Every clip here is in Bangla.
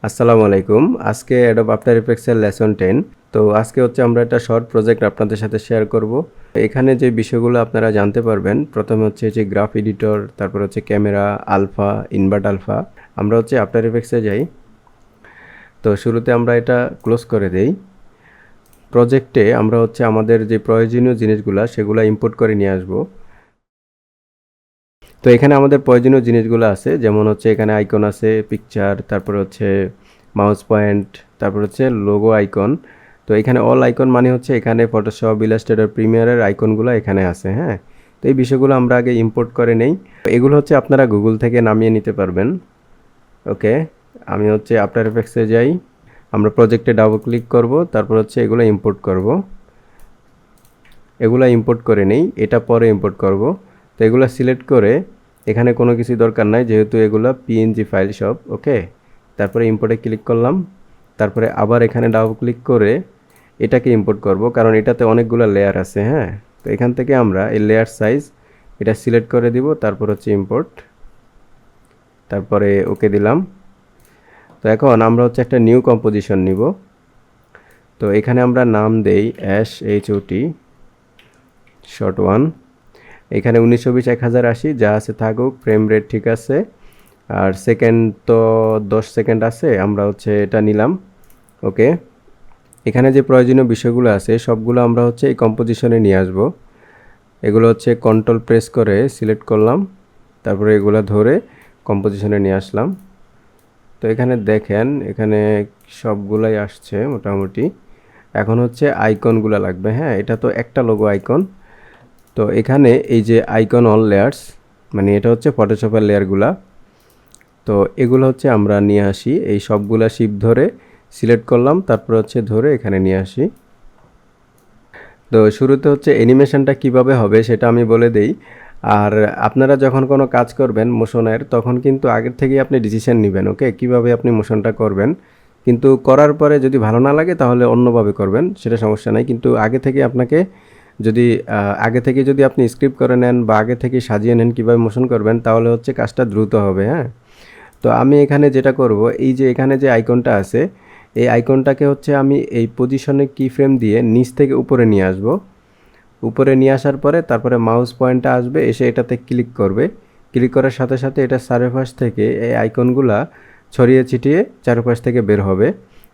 আসসালামু আলাইকুম। আজকে অ্যাডোব আফটার ইফেক্টসের লেসন 10। তো আজকে হচ্ছে আমরা একটা শর্ট প্রজেক্ট আপনাদের সাথে শেয়ার করব। এখানে যে বিষয়গুলো আপনারা জানতে পারবেন, প্রথমে হচ্ছে যে গ্রাফ এডিটর, তারপর হচ্ছে ক্যামেরা, আলফা, ইনভার্ট আলফা। আমরা হচ্ছে আফটার ইফেক্টসে যাই। তো শুরুতে আমরা এটা ক্লোজ করে দেই। প্রজেক্টে আমরা হচ্ছে আমাদের যে প্রয়োজনীয় জিনিসগুলো সেগুলো ইম্পোর্ট করে নিয়ে আসব। তো এখানে আমাদের প্রয়োজনীয় জিনিসগুলো আছে, যেমন হচ্ছে এখানে আইকন আছে, পিকচার, তারপর হচ্ছে মাউস পয়েন্ট, তারপর হচ্ছে লোগো আইকন। তো এখানে অল আইকন মানে হচ্ছে এখানে ফটোশপ, ইলাস্ট্রেটর, প্রিমিয়ারের আইকনগুলো এখানে আছে। হ্যাঁ, তো এই বিষয়গুলো আমরা আগে ইম্পোর্ট করে নেই। এগুলো হচ্ছে আপনারা গুগল থেকে নামিয়ে নিতে পারবেন। ওকে, আমি হচ্ছে আফটার এফেক্টসে যাই। আমরা প্রজেক্টে ডাবল ক্লিক করব, তারপর হচ্ছে এগুলো ইম্পোর্ট করব। এগুলো ইম্পোর্ট করে নেই, এটা পরে ইম্পোর্ট করব। তো এগুলো সিলেক্ট করে এখানে কোনো কিছু দরকার নাই, যেহেতু এগুলো পিএনজি ফাইল সব। ওকে, তারপরে ইম্পোর্টে ক্লিক করলাম। তারপরে আবার এখানে ডাবল ক্লিক করে এটাকে ইম্পোর্ট করব, কারণ এটাতে অনেকগুলো লেয়ার আছে। হ্যাঁ, তো এখান থেকে আমরা এই লেয়ার সাইজ এটা সিলেক্ট করে দিব, তারপর হচ্ছে ইম্পোর্ট, তারপরে ওকে দিলাম। তো এখন আমরা হচ্ছে একটা নিউ কম্পোজিশন নিব। তো এখানে আমরা নাম দেই HOT শর্ট ওয়ান। এখানে 1920 1080 যা আছে থাকুক, ফ্রেম রেট ঠিক আছে, আর সেকেন্ড তো 10 সেকেন্ড আছে, আমরা হচ্ছে এটা নিলাম। ওকে, এখানে যে প্রয়োজনীয় বিষয়গুলো আছে সবগুলো আমরা হচ্ছে এই কম্পোজিশনে নিয়ে আসব। এগুলো হচ্ছে কন্ট্রোল প্রেস করে সিলেক্ট করলাম, তারপরে এগুলো ধরে কম্পোজিশনে নিয়ে আসলাম। তো এখানে দেখেন, এখানে সবগুলাই আসছে মোটামুটি। এখন হচ্ছে আইকনগুলো লাগবে। হ্যাঁ, এটা তো একটা লোগো আইকন। তো এখানে এই যে আইকন অল লেয়ার্স, মানে এটা হচ্ছে ফটোশপের লেয়ারগুলা। তো এগুলো হচ্ছে আমরা নিয়ে আসি, এই সবগুলা শিপ ধরে সিলেক্ট করলাম, তারপর হচ্ছে ধরে এখানে নিয়ে আসি। তো শুরুতে হচ্ছে অ্যানিমেশনটা কিভাবে হবে সেটা আমি বলে দেই। আর আপনারা যখন কোনো কাজ করবেন মোশনের, তখন কিন্তু আগের থেকেই আপনি ডিসিশন নেবেন। ওকে, কিভাবে আপনি মোশনটা করবেন। কিন্তু করার পরে যদি ভালো না লাগে তাহলে অন্যভাবে করবেন, সেটা সমস্যা নাই। কিন্তু আগে থেকে আপনাকে যদি আগে থেকে যদি আপনি স্ক্রিপ্ট করে নেন বা আগে থেকে সাজিয়ে নেন কীভাবে মোশন করবেন, তাহলে হচ্ছে কাজটা দ্রুত হবে। হ্যাঁ, তো আমি এখানে যেটা করব, এই যে এখানে যে আইকনটা আছে, এই আইকনটাকে হচ্ছে আমি এই পজিশনে কি ফ্রেম দিয়ে নিচ থেকে উপরে নিয়ে আসব। উপরে নিয়ে আসার পরে তারপরে মাউস পয়েন্টটা আসবে, এসে এটাতে ক্লিক করবে। ক্লিক করার সাথে সাথে এটা চারপাশ থেকে এই আইকনগুলা ছড়িয়ে ছিটিয়ে চারপাশ থেকে বের হবে।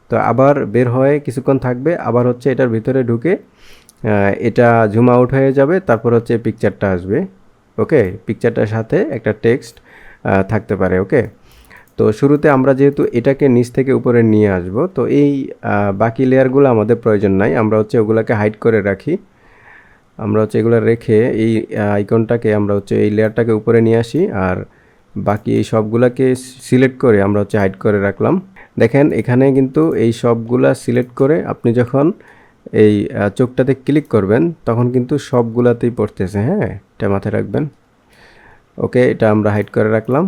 তো আবার বের হয়ে কিছুক্ষণ থাকবে, আবার হচ্ছে এটার ভিতরে ঢুকে এটা জুম আউট হয়ে যাবে, তারপর হচ্ছে পিকচারটা আসবে। ওকে, পিকচারটার সাথে একটা টেক্সট থাকতে পারে। ওকে, তো শুরুতে আমরা যেহেতু এটাকে নিচ থেকে উপরে নিয়ে আসব, তো এই বাকি লেয়ারগুলো আমাদের প্রয়োজন নাই, আমরা হচ্ছে ওগুলোকে হাইড করে রাখি। আমরা হচ্ছে এগুলো রেখে এই আইকনটাকে আমরা হচ্ছে এই লেয়ারটাকে উপরে নিয়ে আসি, আর বাকি এই সবগুলোকে সিলেক্ট করে আমরা হচ্ছে হাইড করে রাখলাম। দেখেন এখানে কিন্তু এই সবগুলা সিলেক্ট করে আপনি যখন এই চোখটাতে ক্লিক করবেন তখন কিন্তু সবগুলাতেই পড়তেছে। হ্যাঁ, এটা মাথায় রাখবেন। ওকে, এটা আমরা হাইড করে রাখলাম।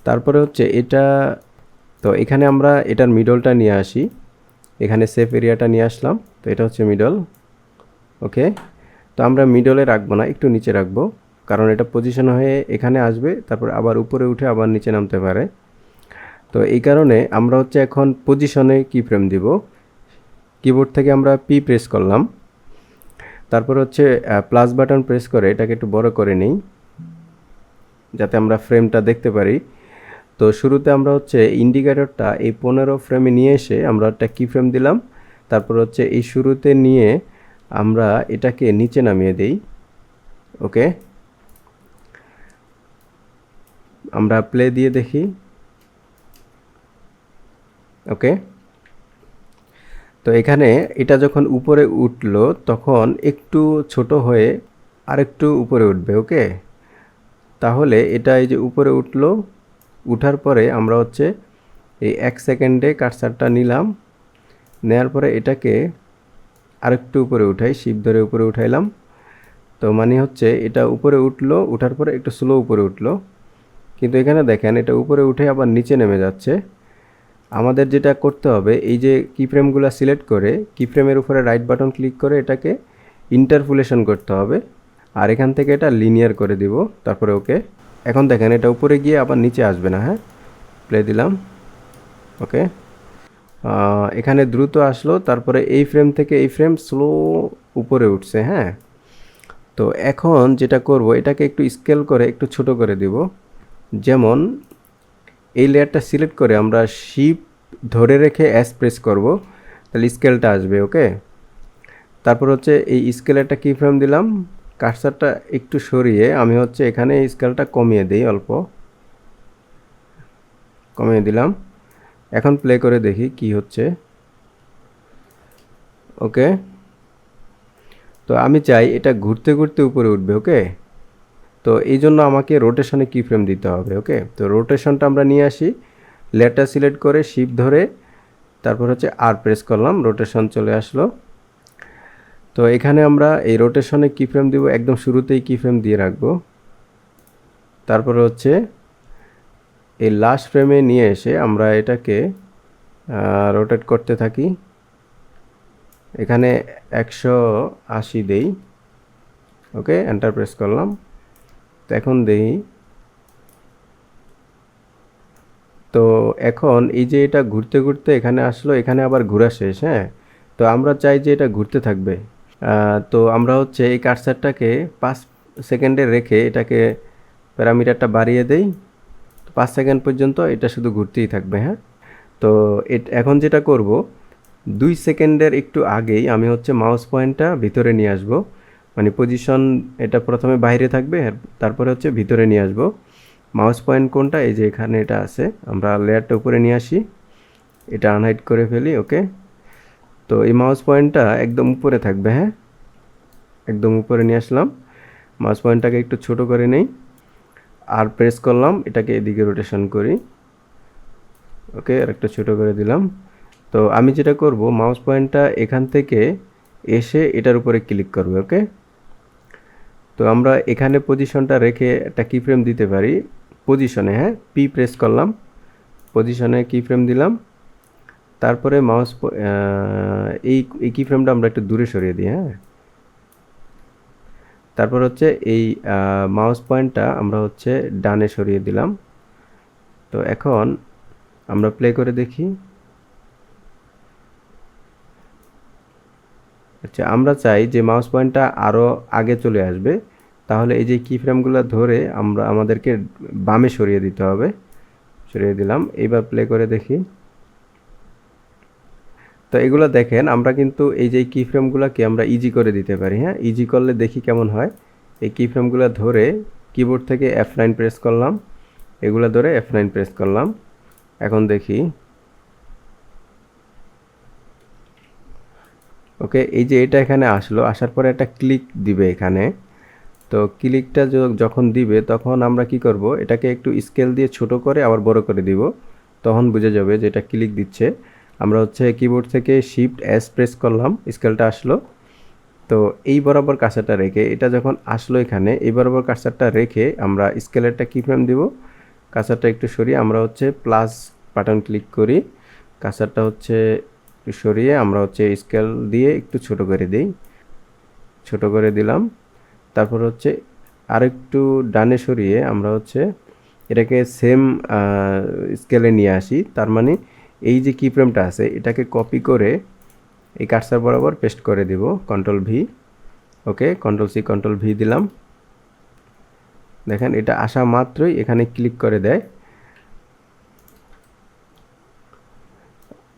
তারপরে হচ্ছে এটা, তো এখানে আমরা এটার মিডলটা নিয়ে আসি, এখানে সেফ এরিয়াটা নিয়ে আসলাম। তো এটা হচ্ছে মিডল। ওকে, তো আমরা মিডলে রাখবো না, একটু নিচে রাখবো, কারণ এটা পজিশন হয়ে এখানে আসবে, তারপর আবার উপরে উঠে আবার নিচে নামতে পারে। তো এই কারণে আমরা হচ্ছে এখন পজিশনে কি ফ্রেম দিব। কিবোর্ড থেকে আমরা পি প্রেস করলাম, তারপর হচ্ছে প্লাস বাটন প্রেস করে এটাকে একটু বড় করে নিই যাতে আমরা ফ্রেমটা দেখতে পারি। তো শুরুতে আমরা হচ্ছে ইন্ডিকেটরটা এই 15 ফ্রেমে নিয়ে এসে আমরা একটা কি ফ্রেম দিলাম, তারপর হচ্ছে এই শুরুতে নিয়ে আমরা এটাকে নিচে নামিয়ে দেই। ওকে, আমরা প্লে দিয়ে দেখি। ওকে, তো এখানে এটা যখন উপরে উঠলো তখন একটু ছোট হয়ে আরেকটু উপরে উঠবে। ওকে, তাহলে এটা এই যে উপরে উঠলো, উঠার পরে আমরা হচ্ছে এই 1 সেকেন্ডে কার্সারটা নিলাম, নেওয়ার পরে এটাকে আরেকটু উপরে উঠাই, শিপ ধরে উপরে উঠাইলাম। তো মানে হচ্ছে এটা উপরে উঠলো, উঠার পরে একটু স্লো উপরে উঠলো, কিন্তু এখানে দেখেন এটা উপরে উঠে আবার নিচে নেমে যাচ্ছে। আমাদের যেটা করতে হবে, এই যে কি ফ্রেমগুলো সিলেক্ট করে কি ফ্রেমের উপরে রাইট বাটন ক্লিক করে এটাকে ইন্টারপোলেশন করতে হবে, আর এখান থেকে এটা লিনিয়ার করে দিব, তারপরে ওকে। এখন দেখেন এটা উপরে গিয়ে আবার নিচে আসবে না। হ্যাঁ, প্লে দিলাম। ওকে, এখানে দ্রুত আসলো, তারপরে এই ফ্রেম থেকে এই ফ্রেম স্লো উপরে উঠছে। হ্যাঁ, তো এখন যেটা করব, এটাকে একটু স্কেল করে একটু ছোট করে দিব। যেমন এই লেয়ারটা সিলেক্ট করে আমরা শিফট ধরে রেখে এস প্রেস করব, তাহলে স্কেলটা আসবে। ওকে, তারপর হচ্ছে এই স্কেলে একটা কি ফ্রেম দিলাম, কার্সারটা একটু সরিয়ে আমি হচ্ছে এখানে স্কেলটা কমিয়ে দিই, অল্প কমিয়ে দিলাম। এখন প্লে করে দেখি কি হচ্ছে। ওকে, তো আমি চাই এটা ঘুরতে ঘুরতে উপরে উঠবে। ওকে, তো এই জন্য আমাকে রোটেশনে কি ফ্রেম দিতে হবে। ওকে, তো রোটেশনটা আমরা নিয়ে আসি, লেয়ারটা সিলেক্ট করে শিফট ধরে তারপর হচ্ছে আর প্রেস করলাম, রোটেশন চলে আসলো। তো এখানে আমরা এই রোটেশনে কি ফ্রেম দিব, একদম শুরুতেই কি ফ্রেম দিয়ে রাখবো। তারপরে হচ্ছে এই লাস্ট ফ্রেমে নিয়ে এসে আমরা এটাকে রোটেট করতে থাকি। এখানে 180 দেই। ওকে, এন্টার প্রেস করলাম। তো এখন দেই, তো এখন এই যে এটা ঘুরতে ঘুরতে এখানে আসলো, এখানে আবার ঘোরা শেষ। হ্যাঁ, তো আমরা চাই যে এটা ঘুরতে থাকবে। তো আমরা হচ্ছে এই কার্সারটাকে 5 সেকেন্ডে রেখে এটাকে প্যারামিটারটা বাড়িয়ে দেই, 5 সেকেন্ড পর্যন্ত এটা শুধু ঘুরতেই থাকবে। হ্যাঁ, তো এখন যেটা করব, 2 সেকেন্ডের একটু আগেই আমি হচ্ছে মাউস পয়েন্টটা ভিতরে নিয়ে আসব, মানে পজিশন এটা প্রথমে বাইরে থাকবে, তারপরে হচ্ছে ভিতরে নিয়ে আসব। মাউস পয়েন্ট কোনটা, এই যে এখানে এটা আছে, আমরা লেয়ারটা উপরে নিয়ে আসি, এটা আনহাইড করে ফেলি। ওকে, তো এই মাউস পয়েন্টটা একদম উপরে থাকবে। হ্যাঁ, একদম উপরে নিয়ে আসলাম, মাউস পয়েন্টটাকে একটু ছোট করে নেই, আর প্রেস করলাম, এটাকে এদিকে রোটেশন করি। ওকে, আর একটা ছোট করে দিলাম। তো আমি যেটা করব, মাউস পয়েন্টটা এখান থেকে এসে এটার উপরে ক্লিক করবে। ওকে, তো আমরা এখানে পজিশনটা রেখে একটা কি ফ্রেম দিতে পারি পজিশনে। হ্যাঁ, পি প্রেস করলাম, পজিশনে কি ফ্রেম দিলাম, তারপরে মাউস এই কি ফ্রেমটা আমরা একটু দূরে সরিয়ে দিই। হ্যাঁ, তারপর হচ্ছে এই মাউস পয়েন্টটা আমরা হচ্ছে ডানে সরিয়ে দিলাম। তো এখন আমরা প্লে করে দেখি। আচ্ছা, আমরা চাই যে মাউস পয়েন্টটা আরও আগে চলে আসবে, তাহলে এই যে কি ফ্রেমগুলো ধরে আমাদেরকে বামে সরিয়ে দিতে হবে। সরিয়ে দিলাম, এইবার প্লে করে দেখি। তো এগুলো দেখেন, আমরা কিন্তু এই যে কি ফ্রেমগুলোকে আমরা ইজি করে দিতে পারি। হ্যাঁ, ইজি করলে দেখি কেমন হয়। এই কি ফ্রেমগুলো ধরে কিবোর্ড থেকে F9 প্রেস করলাম, এগুলো ধরে F9 প্রেস করলাম। এখন দেখি। ওকে, এই যে এটা এখানে আসলো, আসার পরে একটা ক্লিক দিবে এখানে। তো ক্লিকটা যখন দিবে তখন আমরা কি করব, এটাকে একটু স্কেল দিয়ে ছোট করে আবার বড় করে দিব, তখন বুঝে যাবে যে এটা ক্লিক দিচ্ছে। আমরা হচ্ছে কিবোর্ড থেকে শিফট এস প্রেস করলাম, স্কেলটা আসলো। তো এই বরাবর কার্সারটা রেখে, এটা যখন আসলো এখানে, এই বরাবর কার্সারটা রেখে আমরা স্কেলেরটা কি ফ্রেম দিব, কার্সারটা একটু সরিয়ে আমরা হচ্ছে প্লাস বাটন ক্লিক করি, কার্সারটা হচ্ছে একটু সরিয়ে আমরা হচ্ছে স্কেল দিয়ে একটু ছোট করে দিই, ছোট করে দিলাম। তারপর হচ্ছে আরেকটু ডানে সরিয়ে আমরা হচ্ছে এটাকে সেম স্কেলে নিয়ে আসি। তার মানে এই যে কি ফ্রেমটা আছে এটাকে কপি করে এই কার্সার বরাবর পেস্ট করে দিব, কন্ট্রোল ভি। ওকে, কন্ট্রোল সি কন্ট্রোল ভি দিলাম। দেখেন এটা আসা মাত্রই এখানে ক্লিক করে দেয়।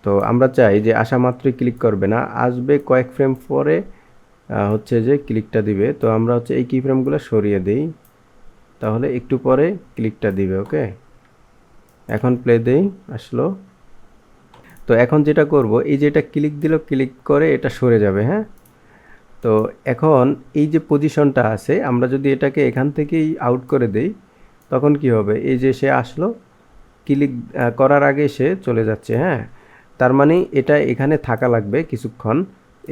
তো আমরা চাই যে আসা মাত্রই ক্লিক করবে না, আসবে কয়েক ফ্রেম পরে হচ্ছে যে ক্লিকটা দিবে। তো আমরা হচ্ছে এই কি ফ্রেমগুলো সরিয়ে দিই, তাহলে একটু পরে ক্লিকটা দিবে। ওকে, এখন প্লে দেই, আসলো। তো এখন যেটা করব, এই যে এটা ক্লিক দিল, ক্লিক করে এটা সরে যাবে। হ্যাঁ, তো এখন এই যে পজিশনটা আছে, আমরা যদি এটাকে এখান থেকেই আউট করে দেই তখন কি হবে, এই যে সে আসলো, ক্লিক করার আগে সে চলে যাচ্ছে। হ্যাঁ, তার মানে এটা এখানে থাকা লাগবে কিছুক্ষণ,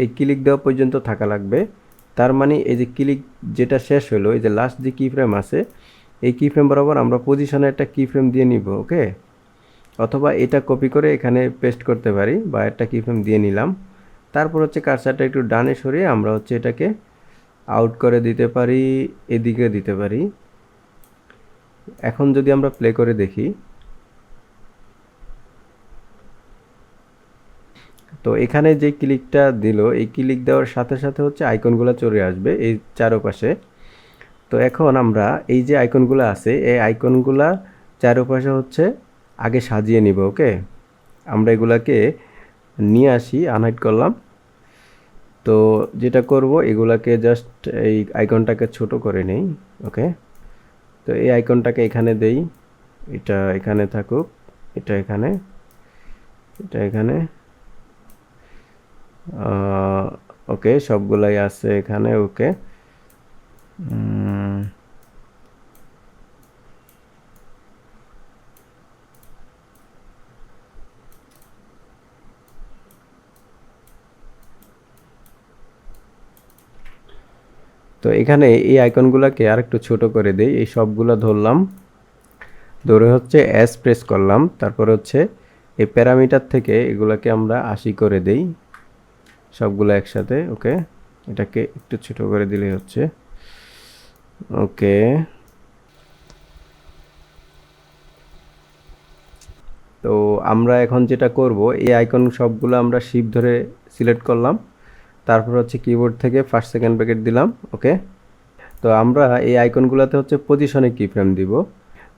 এই ক্লিক দেওয়া পর্যন্ত থাকা লাগবে। তার মানে এই যে ক্লিক যেটা শেষ হলো, এই যে লাস্ট যে কি ফ্রেম আছে, এই কি ফ্রেম বরাবর আমরা পজিশনে একটা কি ফ্রেম দিয়ে নিব। ওকে, অথবা এটা কপি করে এখানে পেস্ট করতে পারি, বা একটা কি ফ্রেম দিয়ে নিলাম। তারপর হচ্ছে কার্সারটা একটু ডানে সরিয়ে আমরা হচ্ছে এটাকে আউট করে দিতে পারি, এদিকে দিতে পারি। এখন যদি আমরা প্লে করে দেখি, তো এখানে যে ক্লিকটা দিল, এই ক্লিক দেওয়ার সাথে সাথে হচ্ছে আইকনগুলো চলে আসবে এই চারপাশে। তো এখন আমরা এই যে আইকনগুলো আছে, এই আইকনগুলা চারপাশে হচ্ছে আগে সাজিয়ে নিব। ওকে, আমরা এগুলাকে নিয়ে আসি, আনহাইড করলাম। তো যেটা করব, এগুলাকে জাস্ট এই আইকনটাকে ছোট করে নেই। ওকে, তো এই আইকনটাকে এখানে দেই, এটা এখানে থাকুক, এটা এখানে, এটা এখানে। ওকে, সবগুলাই আছে এখানে। ওকে, তো এখানে এই আইকনগুলোকে আরেকটু ছোট করে দেই। এই সবগুলো ধরলাম, ধরে হচ্ছে এস প্রেস করলাম, তারপর হচ্ছে এই প্যারামিটার থেকে এগুলোকে আমরা 80 করে দেই সবগুলো একসাথে। ওকে, এটাকে একটু ছোট করে দিলেই হচ্ছে। ওকে, তো আমরা এখন যেটা করব, এই আইকন সবগুলো আমরা শিফট ধরে সিলেক্ট করলাম, তারপর হচ্ছে কিবোর্ড থেকে ফার্স্ট সেকেন্ড ব্র্যাকেট দিলাম। ওকে, তো আমরা এই আইকনগুলোতে হচ্ছে পজিশনে কি ফ্রেম দিব।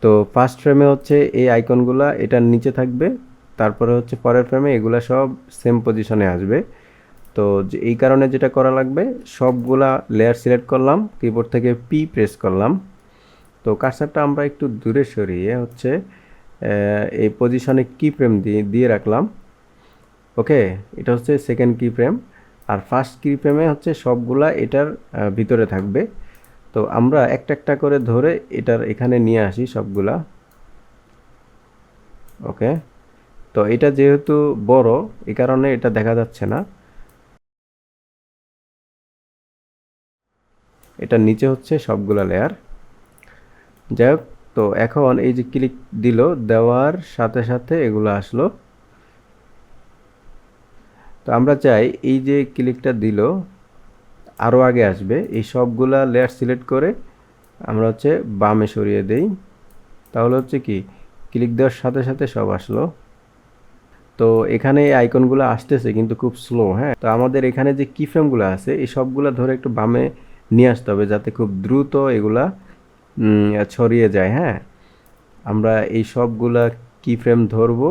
তো ফার্স্ট ফ্রেমে হচ্ছে এই আইকনগুলা এটার নিচে থাকবে, তারপরে হচ্ছে পরের ফ্রেমে এগুলা সব সেম পজিশনে আসবে। তো এই কারণে যেটা করা লাগবে, সবগুলা লেয়ার সিলেক্ট করলাম, কিবোর্ড থেকে পি প্রেস করলাম। তো কার্সারটা আমরা একটু দূরে সরিয়ে হচ্ছে এই পজিশনে কি ফ্রেম দিয়ে রাখলাম। ওকে, এটা হচ্ছে সেকেন্ড কি ফ্রেম, আর ফার্স্ট কি ফ্রেমে হচ্ছে সবগুলা এটার ভিতরে থাকবে। তো আমরা একটা একটা করে ধরে এটার এখানে নিয়ে আসি সবগুলা। ওকে, তো এটা যেহেতু বড়, এই কারণে এটা দেখা যাচ্ছে না। এটার নিচে হচ্ছে সবগুলা লেয়ার। যাই হোক, তো এখন এই যে ক্লিক দিল, দেওয়ার সাথে সাথে এগুলো আসলো। তো আমরা চাই এই যে ক্লিকটা দিল আরও আগে আসবে, এই সবগুলা লেয়ার সিলেক্ট করে আমরা হচ্ছে বামে সরিয়ে দেই। তাহলে হচ্ছে কি, ক্লিক দেওয়ার সাথে সাথে সব আসলো। তো এখানে এই আইকনগুলো আসতেছে কিন্তু খুব স্লো। হ্যাঁ, তো আমাদের এখানে যে কি ফ্রেমগুলো আছে, এই সবগুলা ধরে একটু বামে নিয়ে আসতে হবে, যাতে খুব দ্রুত এগুলা ছড়িয়ে যায়। হ্যাঁ, আমরা এই সবগুলা কি ফ্রেম ধরবো,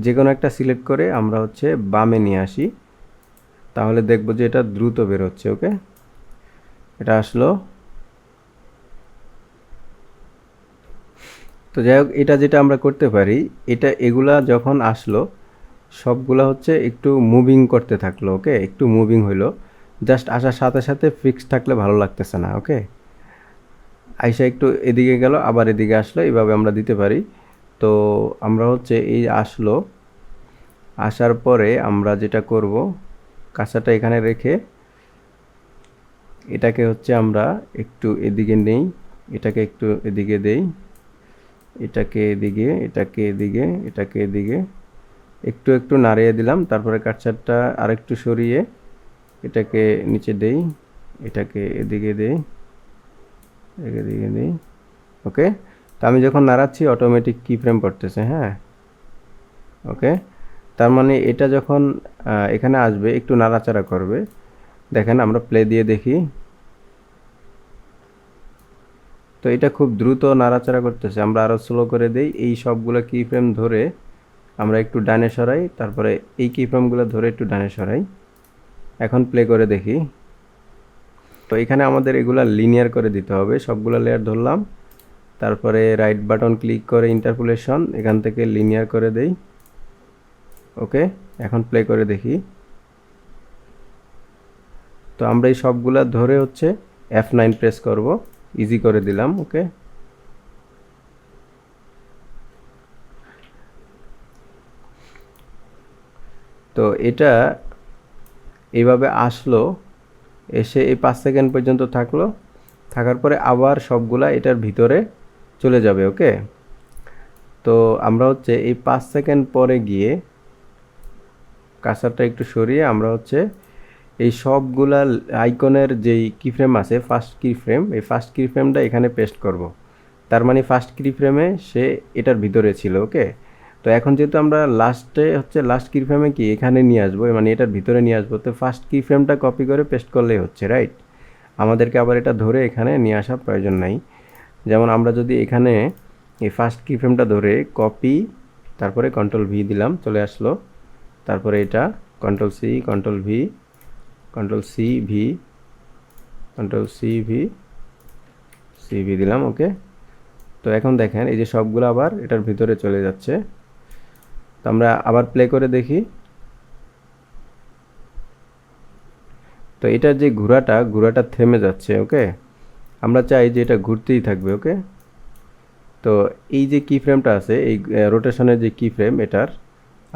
যে কোনো একটা সিলেক্ট করে আমরা হচ্ছে বামে নিয়ে আসি, তাহলে দেখবো যে এটা দ্রুত বেরোচ্ছে। ওকে, এটা আসলো। তো যাই হোক, এটা যেটা আমরা করতে পারি, এটা এগুলা যখন আসলো সবগুলা হচ্ছে একটু মুভিং করতে থাকলো। ওকে, একটু মুভিং হইলো, জাস্ট আসার সাথে সাথে ফিক্স থাকলে ভালো লাগতেছে না। ওকে, আইসা একটু এদিকে গেল, আবার এদিকে আসলো, এইভাবে আমরা দিতে পারি। তো আমরা হচ্ছে এই আসলো, আসার পরে আমরা যেটা করব, কাঁচাটা এখানে রেখে এটাকে হচ্ছে আমরা একটু এদিকে নেই, এটাকে একটু এদিকে দেই, এটাকে এদিকে, এটাকে এদিকে, এটাকে এদিকে একটু একটু নাড়িয়ে দিলাম। তারপরে কাটছাটটা আরেকটু সরিয়ে এটাকে নিচে দেই, এটাকে এদিকে দেই, এদিকে দেই। ওকে, তো আমি যখন নাড়াচ্ছি অটোমেটিক কি ফ্রেম পড়তেছে। হ্যাঁ, ওকে, তার মানে এটা যখন এখানে আসবে একটু নাড়াচাড়া করবে। দেখেন, আমরা প্লে দিয়ে দেখি, তো এটা খুব দ্রুত নাড়াচাড়া করতেছে। আমরা আরও স্লো করে দেই, এই সবগুলো কি ফ্রেম ধরে আমরা একটু ডানে সরাই, তারপরে এই কি ফ্রেমগুলো ধরে একটু ডানে সরাই। এখন প্লে করে দেখি। তো এখানে আমাদের এগুলা লিনিয়ার করে দিতে হবে। সবগুলো লেয়ার ধরলাম, তারপরে রাইট বাটন ক্লিক করে ইন্টারপোলেশন, এখান থেকে লিনিয়ার করে দেই। ওকে, এখন প্লে করে দেখি। তো আমরা এই সবগুলা ধরে হচ্ছে F9 প্রেস করব, ইজি করে দিলাম। ওকে, তো এটা এইভাবে আসলো, এসে এই 5 সেকেন্ড পর্যন্ত থাকলো, থাকার পরে আবার সবগুলা এটার ভিতরে চলে যাবে। ওকে, তো আমরা হচ্ছে এই 5 সেকেন্ড পরে গিয়ে কার্সারটা একটু সরিয়ে আমরা হচ্ছে এই সবগুলা আইকনের যেই কি ফ্রেম আছে, ফার্স্ট কি ফ্রেম, এই ফার্স্ট কি ফ্রেমটা এখানে পেস্ট করব। তার মানে ফার্স্ট কি ফ্রেমে সে এটার ভিতরে ছিল। ওকে, তো তো এখন যেহেতু আমরা লাস্টে হচ্ছে লাস্ট কি ফ্রেমে কি এখানে নিয়ে আসবো, মানে এটার ভিতরে নিয়ে আসবো, তো ফার্স্ট কি ফ্রেমটা কপি করে পেস্ট করলেই হচ্ছে, রাইট? আমাদেরকে আবার এটা ধরে এখানে নিয়ে আসার প্রয়োজন নাই। যেমন আমরা যদি এখানে এই ফার্স্ট কি ফ্রেমটা ধরে কপি, তারপরে কন্ট্রোল ভি দিলাম, চলে আসলো। তারপরে এটা control C, control V, control C V, control C V, C V দিলাম, ওকে। তো এখন দেখেন এই যে সবগুলো আবার এটার ভিতরে চলে যাচ্ছে। তো আমরা আবার প্লে করে দেখি। তো এটার যে ঘোরাটা থেমে যাচ্ছে, ওকে। আমরা চাই যে এটা ঘুরতেই থাকবে, ওকে। তো এই যে কি ফ্রেমটা আছে, এই রোটেশনের যে কি ফ্রেম, এটার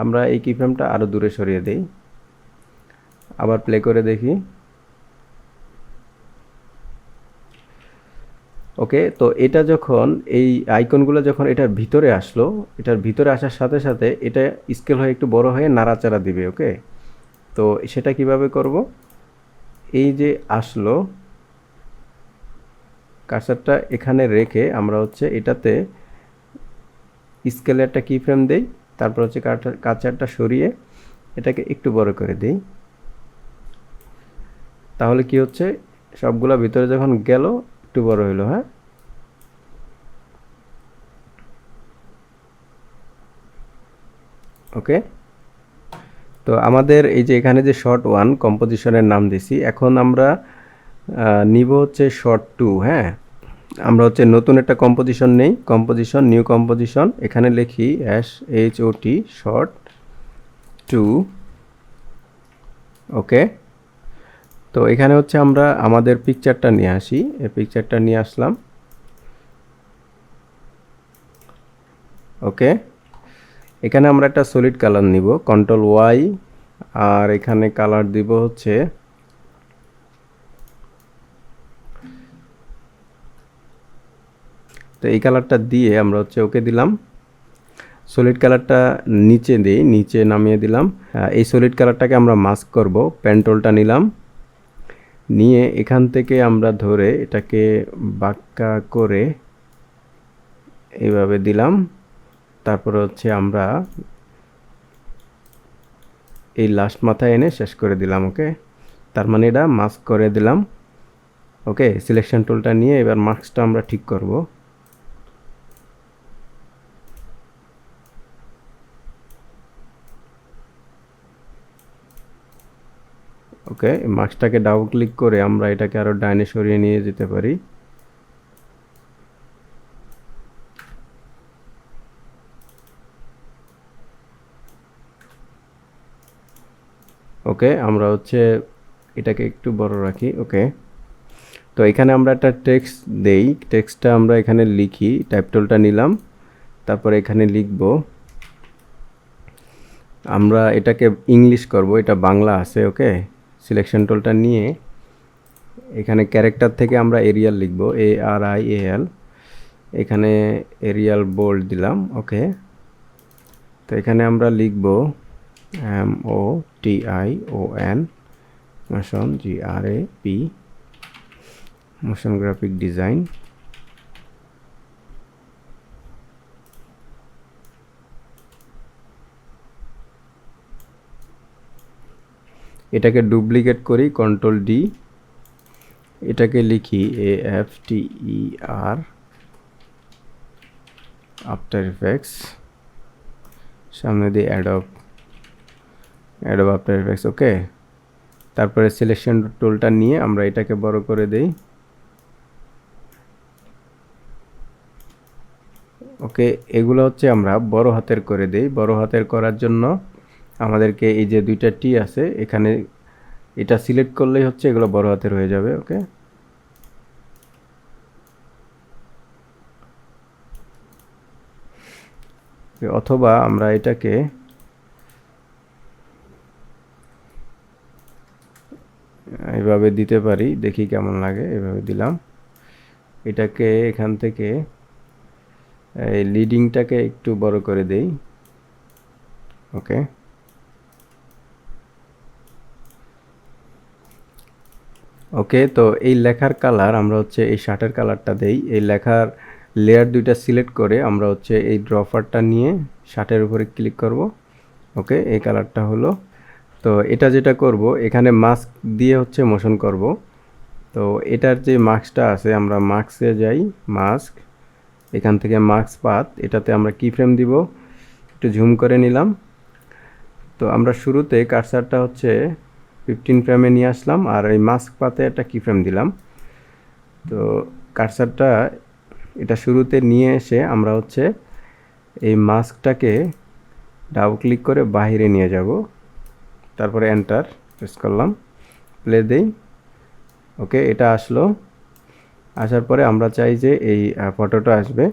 আমরা এই কি ফ্রেমটা আরও দূরে সরিয়ে দেই। আবার প্লে করে দেখি। ওকে, তো এটা যখন এই আইকনগুলো যখন এটার ভিতরে আসলো, এটার ভিতরে আসার সাথে সাথে এটা স্কেল হয়ে একটু বড় হয়ে নাড়াচাড়া দিবে, ওকে। তো সেটা কিভাবে করব? এই যে আসলো, কার্সারটা এখানে রেখে আমরা হচ্ছে এটাতে স্কেলে একটা কি ফ্রেম দেই, তারপর হচ্ছে কার্সারটা সরিয়ে এটাকে একটু বড় করে দেই। তাহলে কি হচ্ছে, সবগুলা ভিতরে যখন গেল একটু বড় হইলো, হ্যাঁ। ওকে, তো আমাদের এই যে এখানে যে শর্ট 1 কম্পোজিশনের নাম দিছি, এখন আমরা নিব হচ্ছে শর্ট 2, হ্যাঁ। আমরা হচ্ছে নতুন একটা কম্পোজিশন নেই, কম্পোজিশন, নিউ কম্পোজিশন, এখানে লিখি SHOT শর্ট 2, ওকে। তো এখানে হচ্ছে আমরা আমাদের পিকচারটা নিয়ে আসি, এই পিকচারটা নিয়ে আসলাম, ওকে। এখানে আমরা একটা সলিড কালার নিব, কন্ট্রোল ওয়াই, আর এখানে কালার দিব হচ্ছে তো এই কালারটা দিয়ে আমরা হচ্ছে ওকে দিলাম। সলিড কালারটা নিচে দিই, নিচে নামিয়ে দিলাম। এই সলিড কালারটাকে আমরা মাস্ক করব, পেন টুলটা নিলাম, নিয়ে এখান থেকে আমরা ধরে এটাকে বাঁকা করে এইভাবে দিলাম। তারপরে হচ্ছে আমরা এই লাস্ট মাথায় এনে শেষ করে দিলাম, ওকে। তার মানে এটা মাস্ক করে দিলাম, ওকে। সিলেকশন টুলটা নিয়ে এবার মাস্কটা আমরা ঠিক করব। ওকে, মাস্কটাকে ডাবল ক্লিক করে আমরা এটাকে আরও ডাইনে সরিয়ে নিয়ে যেতে পারি। ওকে, আমরা হচ্ছে এটাকে একটু বড় রাখি, ওকে। তো এখানে আমরা একটা টেক্সট দেই, টেক্সটটা আমরা এখানে লিখি, টাইপ টুলটা নিলাম, তারপরে এখানে লিখব, আমরা এটাকে ইংলিশ করব, এটা বাংলা আছে, ওকে। সিলেকশন টুলটা নিয়ে এখানে ক্যারেক্টার থেকে আমরা এরিয়াল লিখব, ARIAL, এখানে এরিয়াল বোল্ড দিলাম, ওকে। তো এখানে আমরা লিখব MOTION motion, GRAP, motion graphic design. এটাকে ডুপ্লিকেট করি, কন্ট্রোল ডি, এটাকে লিখি AFTER, আফটার ইফেক্টস, সামনে দিয়ে অ্যাডোব আফটার ইফেক্টস, ওকে। তারপরে সিলেকশন টুলটা নিয়ে আমরা এটাকে বড় করে দেই, ওকে। এগুলো হচ্ছে আমরা বড় হাতের করে দেই। বড় হাতের করার জন্য আমাদেরকে এই যে দুইটা টি আছে এখানে, এটা সিলেক্ট করলেই হচ্ছে এগুলো বড় হাতের হয়ে যাবে, ওকে। অথবা আমরা এটাকে এভাবে দিতে পারি, দেখি কেমন লাগে, এভাবে দিলাম। এটাকে এখান থেকে এই লিডিংটাকে একটু বড় করে দেই, ওকে। ওকে, তো এই লেখার কালার আমরা হচ্ছে এই শার্টের কালারটা দেই, এই লেখার লেয়ার দুইটা সিলেক্ট করে আমরা হচ্ছে এই ড্রপারটা নিয়ে শার্টের উপরে ক্লিক করব। ওকে, এই কালারটা হলো। তো এটা যেটা করব, এখানে মাস্ক দিয়ে হচ্ছে মোশন করব। তো এটার যে মাস্কটা আছে, আমরা মাস্কে যাই, মাস্ক, এখান থেকে মাস্ক পাথ, এটাতে আমরা কি ফ্রেম দিব, একটু ঝুম করে নিলাম। তো আমরা শুরুতে কার্সারটা হচ্ছে 15 ফ্রেমে নিয়ে আসলাম, আর এই মাস্ক পাতে একটা কি ফ্রেম দিলাম। তো কার্সারটা এটা শুরুতে নিয়ে এসে আমরা হচ্ছে এই মাস্কটাকে ডাবল ক্লিক করে বাইরে নিয়ে যাব, তারপরে এন্টার প্রেস করলাম, প্লে দেই। ওকে, এটা আসলো। আসার পরে আমরা চাই যে এই ফটোটা আসবে।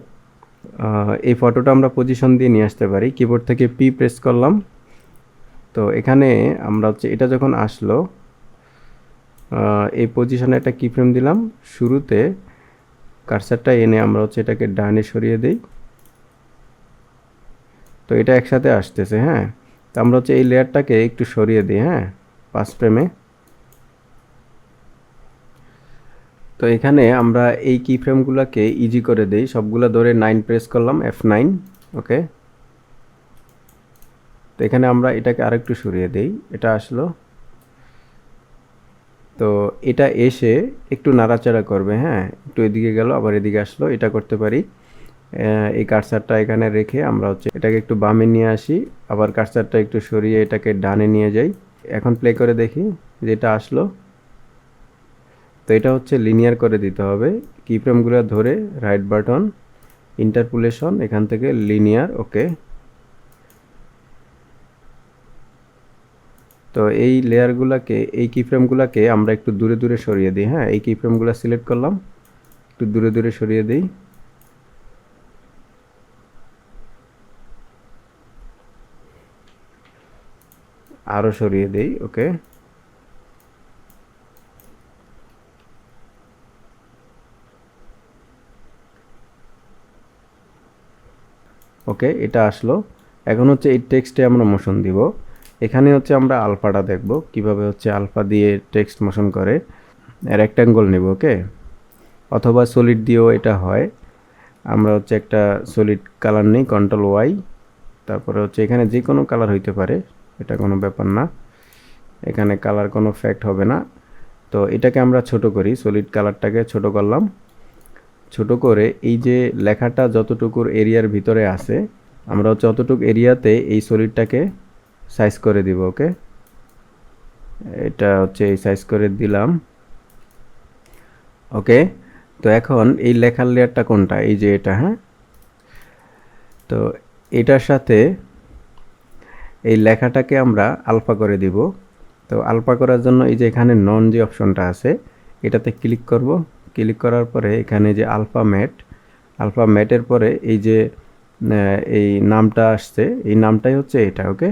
এই ফটোটা আমরা পজিশন দিয়ে নিয়ে আসতে পারি। কিবোর্ড থেকে পি প্রেস করলাম। তো এখানে আমরা হচ্ছে এটা যখন আসলো, এই পজিশনে একটা কি ফ্রেম দিলাম। শুরুতে কার্সারটা এনে আমরা হচ্ছে এটাকে ডানে সরিয়ে দেই। তো এটা একসাথে আসতেছে, হ্যাঁ। তো আমরা হচ্ছে এই লেয়ারটাকে একটু সরিয়ে দিই, হ্যাঁ, 5 ফ্রেমে। তো এখানে আমরা এই কি ফ্রেমগুলোকে ইজি করে দেই, সবগুলো ধরে 9 প্রেস করলাম, F9। ওকে, তো এখানে আমরা এটাকে আরেকটু সরিয়ে দেই, এটা আসলো। তো এটা এসে একটু নাড়াচাড়া করবে, হ্যাঁ, একটু এদিকে গেল আবার এদিকে আসলো, এটা করতে পারি। এই কার্সারটা এখানে রেখে আমরা হচ্ছে এটাকে একটু বামে নিয়ে আসি, আবার কার্সারটা একটু সরিয়ে এটাকে ডানে নিয়ে যাই। এখন প্লে করে দেখি যে এটা আসলো। তো এটা হচ্ছে লিনিয়ার করে দিতে হবে, কি ফ্রেমগুলো ধরে রাইট বাটন, ইন্টারপোলেশন, এখান থেকে লিনিয়ার। ওকে, তো এই লেয়ারগুলোকে, এই কি ফ্রেমগুলোকে আমরা একটু দূরে দূরে সরিয়ে দিই, হ্যাঁ, এই কি ফ্রেমগুলো সিলেক্ট করলাম, একটু দূরে দূরে সরিয়ে দিই। আরও সরিয়ে দেই। ওকে, ওকে, এটা আসলো। এখন হচ্ছে এই টেক্সটে আমরা মোশন দিব। এখানে হচ্ছে আমরা আলফাটা দেখব, কিভাবে হচ্ছে আলফা দিয়ে টেক্সট মোশন করে। রেক্ট্যাঙ্গল নেব, ওকে, অথবা সলিড দিয়েও এটা হয়। আমরা হচ্ছে একটা সলিড কালার নেই, কন্ট্রোল ওয়াই, তারপরে হচ্ছে এখানে যে কোনো কালার হইতে পারে, এটা কোনো ব্যাপার না, এখানে কালার কোনো ফ্যাক্ট হবে না। তো এটাকে আমরা ছোট করি, সলিড কালারটাকে ছোট করলাম। ছোট করে এই যে লেখাটা যতটুকুর এরিয়ার ভিতরে আছে, আমরা হচ্ছে অতটুকু এরিয়াতে এই সলিডটাকে সাইজ করে দিব। ওকে, এটা হচ্ছে এই সাইজ করে দিলাম। ওকে, তো এখন এই লেখার লেয়ারটা কোনটা, এই যে এটা, হ্যাঁ। তো এটার সাথে এই লেখাটাকে আমরা আলফা করে দিব। তো আলফা করার জন্য এই যে এখানে নন যে অপশনটা আছে, এটাতে ক্লিক করব। ক্লিক করার পরে এখানে যে আলফা ম্যাটের পরে এই যে এই নামটা আসছে, এই নামটাই হচ্ছে এটা। ওকে,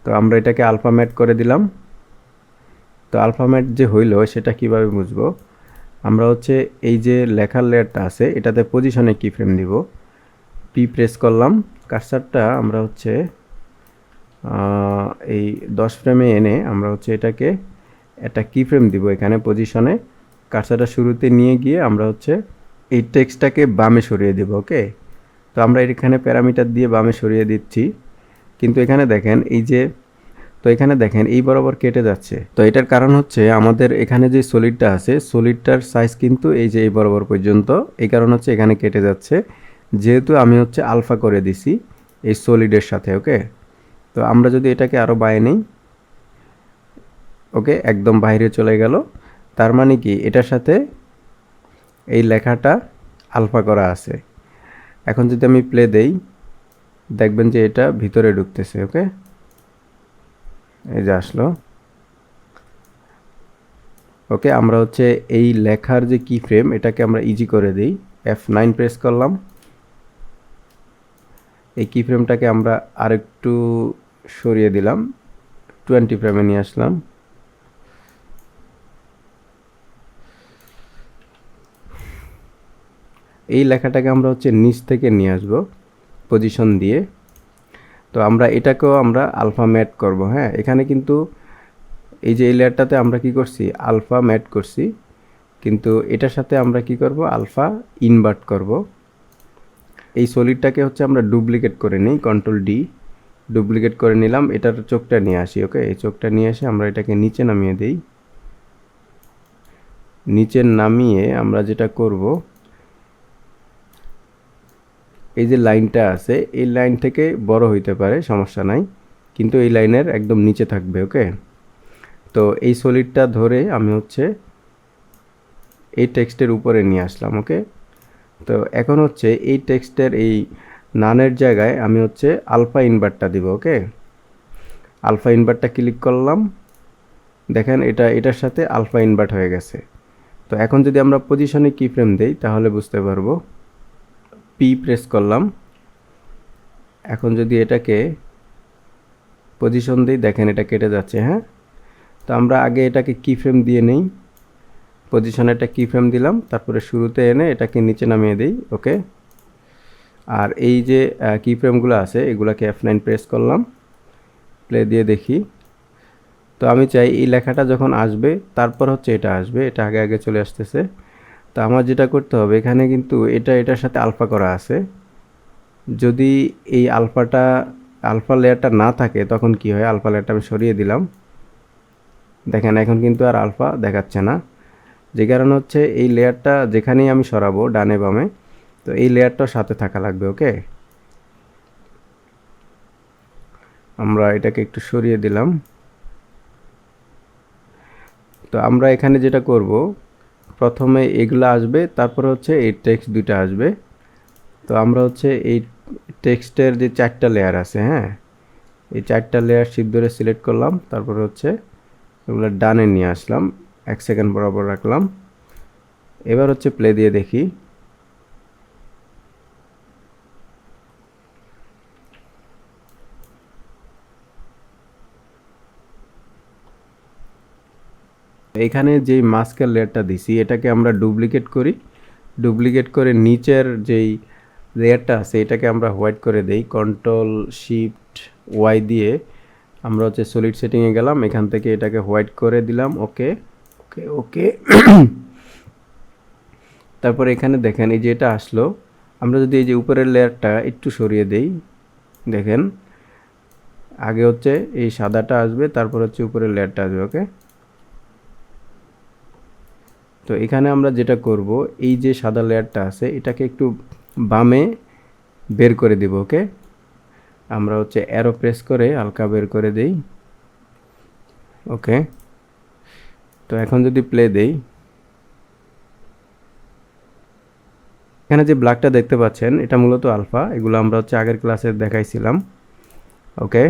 তো আমরা এটাকে আলফা ম্যাট করে দিলাম। তো আলফা ম্যাট যে হইলো সেটা কিভাবে বুঝবো, আমরা হচ্ছে এই যে লেখার লেয়ারটা আছে এটাতে পজিশনে কি ফ্রেম দিব, পি প্রেস করলাম। কার্সারটা আমরা হচ্ছে এই 10 ফ্রেমে এনে আমরা হচ্ছে এটাকে একটা কি ফ্রেম দিব এখানে পজিশনে। কার্সারটা শুরুতে নিয়ে গিয়ে আমরা হচ্ছে এই টেক্সটটাকে বামে সরিয়ে দেব। ওকে, তো আমরা এখানে প্যারামিটার দিয়ে বামে সরিয়ে দিচ্ছি, কিন্তু এখানে দেখেন এই যে, তো এখানে দেখেন এই বরাবর কেটে যাচ্ছে। তো এটার কারণ হচ্ছে আমাদের এখানে যে সলিডটা আছে, সলিডটার সাইজ কিন্তু এই যে এই বরাবর পর্যন্ত, এই কারণ হচ্ছে এখানে কেটে যাচ্ছে, যেহেতু আমি হচ্ছে আলফা করে দিছি এই সলিডের সাথে। ওকে, তো আমরা যদি এটাকে আরও বাইরে নিই, ওকে, একদম বাইরে চলে গেল। তার মানে কি এটার সাথে এই লেখাটা আলফা করা আছে। এখন যদি আমি প্লে দেই, দেখবেন যে এটা ভিতরে ঢুকতেছে। ওকে, এই যে আসলো। ওকে, আমরা হচ্ছে এই লেখার যে কি ফ্রেম এটাকে আমরা ইজি করে দিই, F9 প্রেস করলাম। এই কি ফ্রেমটাকে আমরা আরেকটু সরিয়ে দিলাম, 20 ফ্রেমে নিয়ে আসলাম। এই লেখাটাকে আমরা হচ্ছে নিচ থেকে নিয়ে আসব পজিশন দিয়ে। তো আমরা এটাকেও আমরা আলফা ম্যাট করব, হ্যাঁ। এখানে কিন্তু এই যে এই লেয়ারটাতে আমরা কি করছি, আলফা ম্যাট করছি, কিন্তু এটার সাথে আমরা কি করব, আলফা ইনভার্ট করব। এই সলিডটাকে হচ্ছে আমরা ডুপ্লিকেট করে নিই, কন্ট্রোল ডি, ডুপ্লিকেট করে নিলাম। এটার চোখটা নিয়ে আসি, ওকে। এই চোখটা নিয়ে এসে আমরা এটাকে নিচে নামিয়ে দিই। নিচে নামিয়ে আমরা যেটা করব, এই যে লাইনটা আছে এই লাইন থেকে বড় হইতে পারে, সমস্যা নাই, কিন্তু এই লাইনের একদম নিচে থাকবে, ওকে। তো এই সলিডটা ধরে আমি হচ্ছে এই টেক্সটের উপরে নিয়ে আসলাম, ওকে। তো এখন হচ্ছে এই টেক্সটের এই নানের জায়গায় আমি হচ্ছে আলফা ইনভার্টটা দিব, ওকে। আলফা ইনভার্টটা ক্লিক করলাম, দেখেন এটার সাথে আলফা ইনভার্ট হয়ে গেছে। তো এখন যদি আমরা পজিশনে কি ফ্রেম দেই তাহলে বুঝতে পারবো। পি প্রেস করলাম, এখন যদি এটাকে পজিশন দিই, দেখেন এটা কেটে যাচ্ছে, হ্যাঁ। তো আমরা আগে এটাকে কি ফ্রেম দিয়ে নেই, পজিশনে একটা কি ফ্রেম দিলাম, তারপরে শুরুতে এনে এটাকে নিচে নামিয়ে দিই, ওকে। আর এই যে কি ফ্রেমগুলো আছে এগুলাকে F9 প্রেস করলাম, প্লে দিয়ে দেখি। তো আমি চাই এই লেখাটা যখন আসবে তারপর হচ্ছে এটা আসবে, এটা আগে আগে চলে আসতেছে। তো আমার যেটা করতে হবে, এখানে কিন্তু এটার সাথে আলফা করা আছে, যদি এই আলফা লেয়ারটা না থাকে তখন কি হয়, আলফা লেয়ারটা আমি সরিয়ে দিলাম, দেখেন এখন কিন্তু আর আলফা দেখাচ্ছে না। যে কারণে হচ্ছে এই লেয়ারটা যেখানেই আমি সরাবো ডানে বামে, তো এই লেয়ারটার সাথে থাকা লাগবে, ওকে। আমরা এটাকে একটু সরিয়ে দিলাম। তো আমরা এখানে যেটা করব, প্রথমে এগুলো আসবে, তারপর হচ্ছে এই টেক্সট দুইটা আসবে। তো আমরা হচ্ছে এই টেক্সটের যে 4টা লেয়ার আছে, হ্যাঁ, এই 4টা লেয়ার শিফট ধরে সিলেক্ট করলাম, তারপর হচ্ছে এগুলো ডানে নিয়ে আসলাম, 1 সেকেন্ড বরাবর রাখলাম। এবার হচ্ছে প্লে দিয়ে দেখি। এখানে যেই মাস্কের লেয়ারটা দিছি এটাকে আমরা ডুপ্লিকেট করি, ডুপ্লিকেট করে নিচের যেই লেয়ারটা আছে এটাকে আমরা হোয়াইট করে দেই, কন্ট্রোল শিফট ওয়াই দিয়ে আমরা হচ্ছে সলিড সেটিংয়ে গেলাম, এখান থেকে এটাকে হোয়াইট করে দিলাম, ওকে ওকে ওকে। তারপর এখানে দেখেন এই যে এটা আসলো, আমরা যদি এই যে উপরের লেয়ারটা একটু সরিয়ে দেই, দেখেন আগে হচ্ছে এই সাদাটা আসবে, তারপর হচ্ছে উপরের লেয়ারটা আসবে, ওকে। তো এখানে আমরা যেটা করব, এই যে সাদা লেয়ারটা আছে এটাকে একটু বামে বের করে দিব, ওকে। আমরা হচ্ছে অ্যারো প্রেস করে হালকা বের করে দেই, ওকে। তো এখন যদি প্লে দেই, এখানে যে ব্ল্যাকটা দেখতে পাচ্ছেন এটা মূলত আলফা, এগুলো আমরা হচ্ছে আগের ক্লাসে দেখাইছিলাম, ওকে।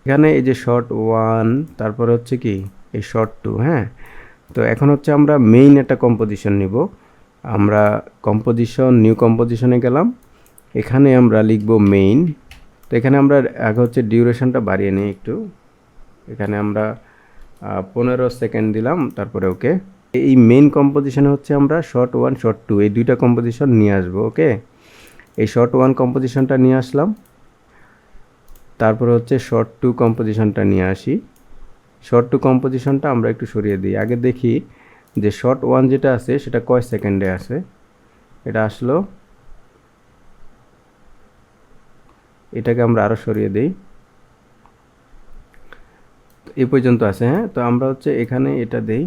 এখানে এই যে শর্ট 1, তারপর হচ্ছে কি এই শর্ট 2, হ্যাঁ। তো এখন হচ্ছে আমরা মেইন একটা কম্পোজিশন নিব, আমরা কম্পোজিশন নিউ কম্পোজিশনে গেলাম, এখানে আমরা লিখব মেইন। তো এখানে আমরা আগে হচ্ছে ডিউরেশনটা বাড়িয়ে নিই একটু, এখানে আমরা 15 সেকেন্ড দিলাম, তারপরে ওকে। এই মেইন কম্পোজিশনে হচ্ছে আমরা শর্ট 1 শর্ট 2 এই দুইটা কম্পোজিশন নিয়ে আসবো, ওকে। এই শর্ট 1 কম্পোজিশনটা নিয়ে আসলাম, তারপর হচ্ছে শর্ট 2 কম্পোজিশনটা নিয়ে আসি। শর্ট 2 কম্পোজিশনটা আমরা একটু সরিয়ে দিই, আগে দেখি যে শর্ট 1 যেটা আছে সেটা কয় সেকেন্ডে আছে। এটা আসলো, এটাকে আমরা আরও সরিয়ে দিই, এই পর্যন্ত আছে, হ্যাঁ। তো আমরা হচ্ছে এখানে এটা দেই,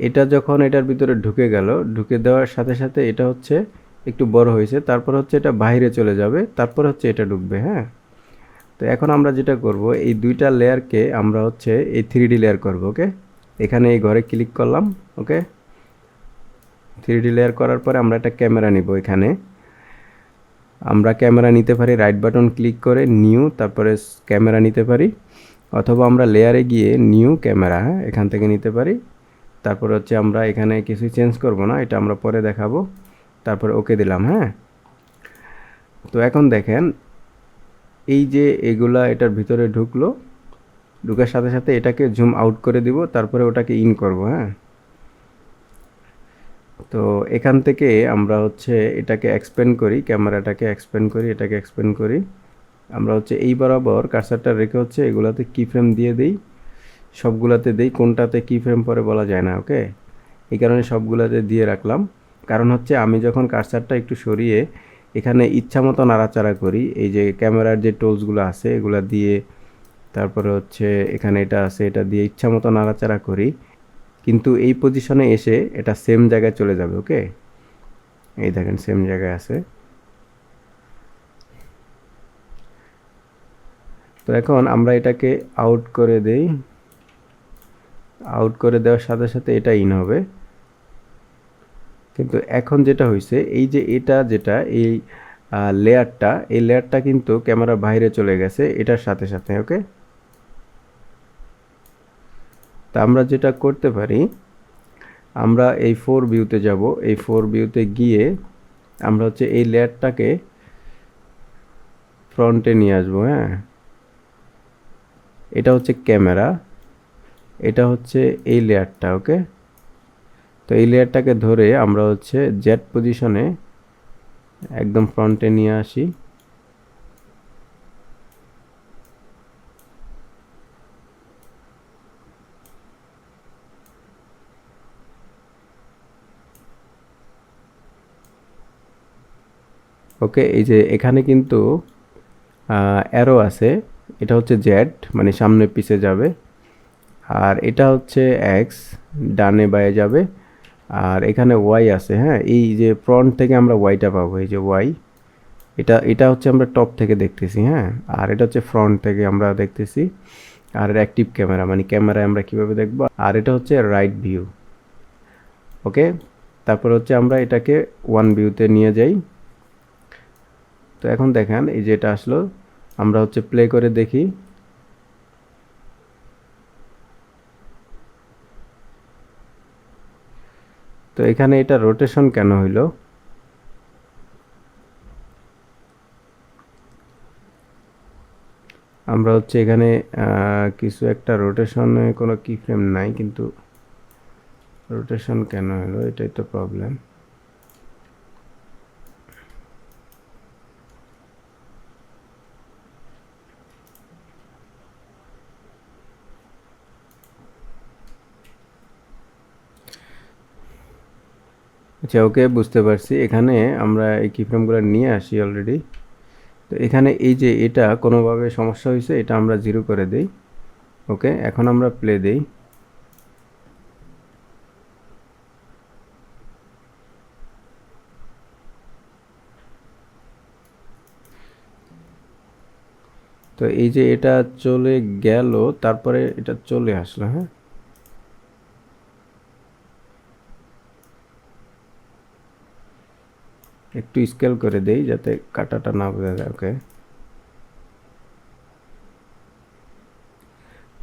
এটা যখন এটার ভিতরে ঢুকে গেল, ঢুকে দেওয়ার সাথে সাথে এটা হচ্ছে একটু বড় হয়েছে, তারপর হচ্ছে এটা বাইরে চলে যাবে, তারপর হচ্ছে এটা ঢুকবে, হ্যাঁ। তো এখন আমরা যেটা করব, এই দুইটা লেয়ারকে আমরা হচ্ছে এই 3D লেয়ার করব, ওকে। এখানে এই ঘরে ক্লিক করলাম, ওকে। 3D লেয়ার করার পরে আমরা একটা ক্যামেরা নিব, এখানে আমরা ক্যামেরা নিতে পারি রাইট বাটন ক্লিক করে নিউ, তারপরে ক্যামেরা নিতে পারি, অথবা আমরা লেয়ারে গিয়ে নিউ ক্যামেরা, হ্যাঁ, এখান থেকে নিতে পারি। তারপর হচ্ছে আমরা এখানে কিছুই চেঞ্জ করব না, এটা আমরা পরে দেখাবো, তারপর ওকে দিলাম, হ্যাঁ। তো এখন দেখেন এই যে এগুলা এটার ভিতরে ঢুকলো, ঢুকার সাথে সাথে এটাকে জুম আউট করে দিব, তারপরে ওটাকে ইন করব, হ্যাঁ। তো এখান থেকে আমরা হচ্ছে এটাকে এক্সপ্যান্ড করি, ক্যামেরাটাকে এক্সপ্যান্ড করি, এটাকে এক্সপ্যান্ড করি, আমরা হচ্ছে এই বরাবর কার্সারটা রেখে হচ্ছে এগুলাতে কি ফ্রেম দিয়ে দিই, সবগুলাতে দেই, কোনটাতে কি ফ্রেম পরে বলা যায় না। ওকে, এই কারণে সবগুলাতে দিয়ে রাখলাম। কারণ হচ্ছে আমি যখন কার্সারটা একটু সরিয়ে এখানে ইচ্ছা মতো নাড়াচাড়া করি, এই যে ক্যামেরার যে টুলসগুলো আছে এগুলা দিয়ে, তারপরে হচ্ছে এখানে এটা আছে, এটা দিয়ে ইচ্ছা মতো নাড়াচাড়া করি, কিন্তু এই পজিশনে এসে এটা সেম জায়গায় চলে যাবে। ওকে, এই দেখেন সেম জায়গায় আছে। তো এখন আমরা এটাকে আউট করে দেই, আউট করে দেওয়ার সাথে সাথে এটা ইন হবে। কিন্তু এখন যেটা হয়েছে, এই যে এটা যেটা এই লেয়ারটা, এই লেয়ারটা কিন্তু ক্যামেরার বাইরে চলে গেছে এটার সাথে সাথে। ওকে, তা আমরা যেটা করতে পারি, আমরা এই 4 ভিউতে যাব, এই 4 ভিউতে গিয়ে আমরা হচ্ছে এই লেয়ারটাকে ফ্রন্টে নিয়ে আসবো। হ্যাঁ, এটা হচ্ছে ক্যামেরা, এটা হচ্ছে এই লেয়ারটা। ওকে, তো এই লেয়ারটাকে ধরে আমরা হচ্ছে জেড পজিশনে একদম ফ্রন্টে নিয়ে আসি। ওকে, এই যে এখানে কিন্তু অ্যারো আছে, এটা হচ্ছে জেড মানে সামনে পিছে যাবে, আর এটা হচ্ছে এক্স ডানে বায়ে যাবে, আর এখানে ওয়াই আছে। হ্যাঁ, এই যে ফ্রন্ট থেকে আমরা ওয়াইটা পাবো, এই যে ওয়াই, এটা এটা হচ্ছে আমরা টপ থেকে দেখতেছি। হ্যাঁ, আর এটা হচ্ছে ফ্রন্ট থেকে আমরা দেখতেছি। আর অ্যাক্টিভ ক্যামেরা মানে ক্যামেরায় আমরা কিভাবে দেখব, আর এটা হচ্ছে রাইট ভিউ। ওকে, তারপর হচ্ছে আমরা এটাকে ওয়ান ভিউতে নিয়ে যাই। তো এখন দেখেন এই যে এটা আসলো, আমরা হচ্ছে প্লে করে দেখি। তো এখানে এটা রোটেশন কেন হইলো, আমরা হচ্ছে এখানে কিছু একটা রোটেশনে কোনো কি ফ্রেম নাই, কিন্তু রোটেশন কেন হলো এটাই তো প্রবলেম। আচ্ছা, ওকে, বুঝতে পারছি। এখানে আমরা এই কি ফ্রেমগুলো নিয়ে আসি অলরেডি। তো এখানে এই যে এটা কোনোভাবে সমস্যা হয়েছে, এটা আমরা জিরো করে দেই। ওকে, এখন আমরা প্লে দেই। তো এই যে এটা চলে গেল, তারপরে এটা চলে আসলো। হ্যাঁ, একটু স্কেল করে দেই যাতে কাটাটা না বোঝা যায়। ওকে,